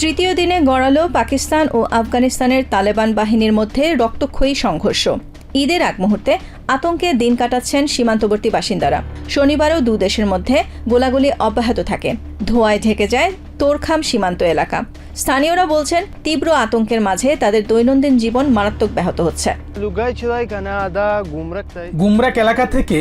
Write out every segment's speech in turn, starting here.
তৃতীয় দিনে গড়ালো পাকিস্তান ও আফগানিস্তানের তালেবান বাহিনীর মধ্যে রক্তক্ষয়ী সংঘর্ষ। ঈদের আগ মুহূর্তে আতঙ্কে দিন কাটাচ্ছেন সীমান্তবর্তী বাসিন্দারা। শনিবারও দু দেশের মধ্যে গোলাগুলি অব্যাহত থাকে। ধোঁয়ায় ঢেকে যায় তোরখাম সীমান্ত এলাকা। স্থানীয়রা বলছেন তীব্র আতঙ্কের মাঝে তাদের দৈনন্দিন জীবন মারাত্মক ব্যাহত হচ্ছে। গুমরাক এলাকা থেকে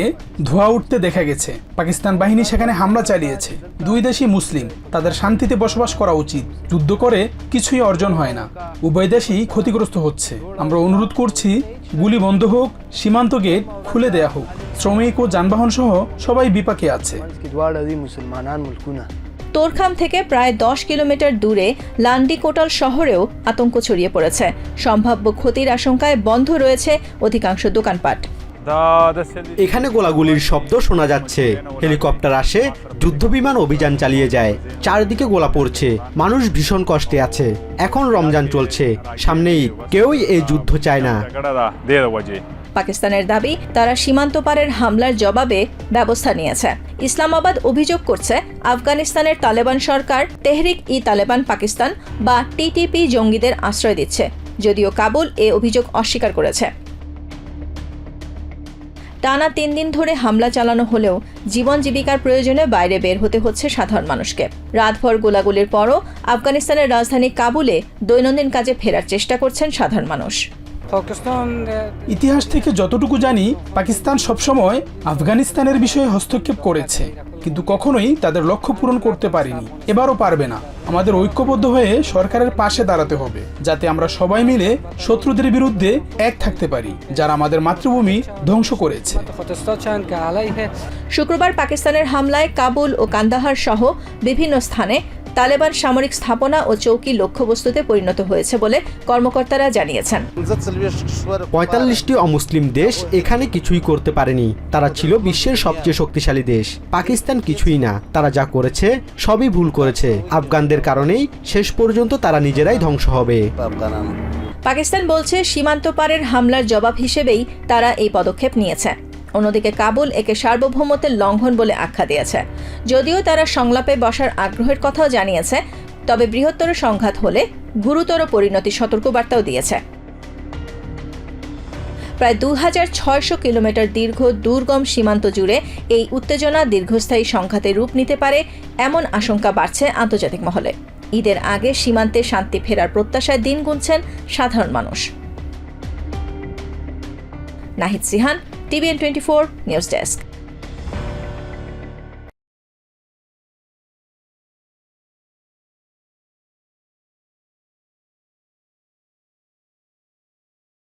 ধোঁয়া উঠতে দেখা গেছে। পাকিস্তান বাহিনী সেখানে হামলা চালিয়েছে। দুই দেশই মুসলিম, তাদের শান্তিতে বসবাস করা উচিত। যুদ্ধ করে কিছুই অর্জন হয় না, উভয় দেশই ক্ষতিগ্রস্ত হচ্ছে। আমরা অনুরোধ করছি গুলি বন্ধ হোক, সীমান্ত গেট খুলে দেয়া হোক। শ্রমিক ও যানবাহন সহ সবাই বিপাকে আছে। তোরখাম থেকে প্রায় 10 কিলোমিটার দূরে লান্ডিকোটাল শহরেও আতঙ্ক ছড়িয়ে পড়েছে। সম্ভাব্য ক্ষতির আশঙ্কায় বন্ধ রয়েছে অধিকাংশ দোকানপাট। এখানে গোলাগুলির শব্দ শোনা যাচ্ছে। হেলিকপ্টার আসে, যুদ্ধবিমান অভিযান চালিয়ে যায়। চারদিকে গোলা পড়ছে, মানুষ ভীষণ কষ্টে আছে। এখন রমজান চলছে, সামনে ঈদ। কেউই এই যুদ্ধ চায় না। পাকিস্তানের দাবি, তারা সীমান্ত পারের হামলার জবাবে ব্যবস্থা নিয়েছে। ইসলামাবাদ অভিযোগ করছে আফগানিস্তানের তালেবান সরকার তেহরিক-ই-তালেবান পাকিস্তান বা টিটিপি জঙ্গিদের আশ্রয় দিচ্ছে, যদিও কাবুল এ অভিযোগ অস্বীকার করেছে। টানা 3 দিন ধরে হামলা চালানো হলেও জীবন জীবিকার প্রয়োজনে বাইরে বের হতে হচ্ছে সাধারণ মানুষকে। রাতভর গোলাগুলির পরও আফগানিস্তানের রাজধানী কাবুলে দৈনন্দিন কাজে ফেরার চেষ্টা করছেন সাধারণ মানুষ। ইতিহাস থেকে যতটুকু জানি, পাকিস্তান সবসময় আফগানিস্তানের বিষয়ে হস্তক্ষেপ করেছে, কিন্তু কখনোই তাদের লক্ষ্য পূরণ করতে পারেনি। এবারও পারবে না। আমাদের ঐক্যবদ্ধ হয়ে সরকারের পাশে দাঁড়াতে হবে, যাতে আমরা সবাই মিলে শত্রুদের বিরুদ্ধে এক থাকতে পারি, যারা আমাদের মাতৃভূমি ধ্বংস করেছে। শুক্রবার পাকিস্তানের হামলায় কাবুল ও কান্দাহার সহ বিভিন্ন স্থানে তালেবান সামরিক স্থাপনা ও চৌকি লক্ষ্যবস্তুতে পরিণত হয়েছে বলে কর্মকর্তারা জানিয়েছেন। 45টি অমুসলিম দেশ এখানে কিছুই করতে পারেনি। তারা ছিল বিশ্বের সবচেয়ে শক্তিশালী দেশ। পাকিস্তান কিছুই না। তারা যা করেছে সবই ভুল করেছে। আফগানদের কারণেই শেষ পর্যন্ত তারা নিজেরাই ধ্বংস হবে। পাকিস্তান বলছে সীমান্ত পারের হামলার জবাব হিসেবেই তারা এই পদক্ষেপ নিয়েছে। অন্যদিকে কাবুল একে সার্বভৌমত্বের লঙ্ঘন বলে আখ্যা দিয়েছে। যদিও তারা সংলাপে বসার আগ্রহের কথাও জানিয়েছে, তবে বৃহত্তর সংঘাত হলে গুরুতর পরিণতির সতর্কবার্তাও দিয়েছে। প্রায় 2600 কিলোমিটার দীর্ঘ দুর্গম সীমান্ত জুড়ে এই উত্তেজনা দীর্ঘস্থায়ী সংঘাতে রূপ নিতে পারে এমন আশঙ্কা বাড়ছে আন্তর্জাতিক মহলে। ঈদের আগে সীমান্তে শান্তি ফেরার প্রত্যাশায় দিন গুনছেন সাধারণ মানুষ। Nahid Sihan, TVN24 news desk.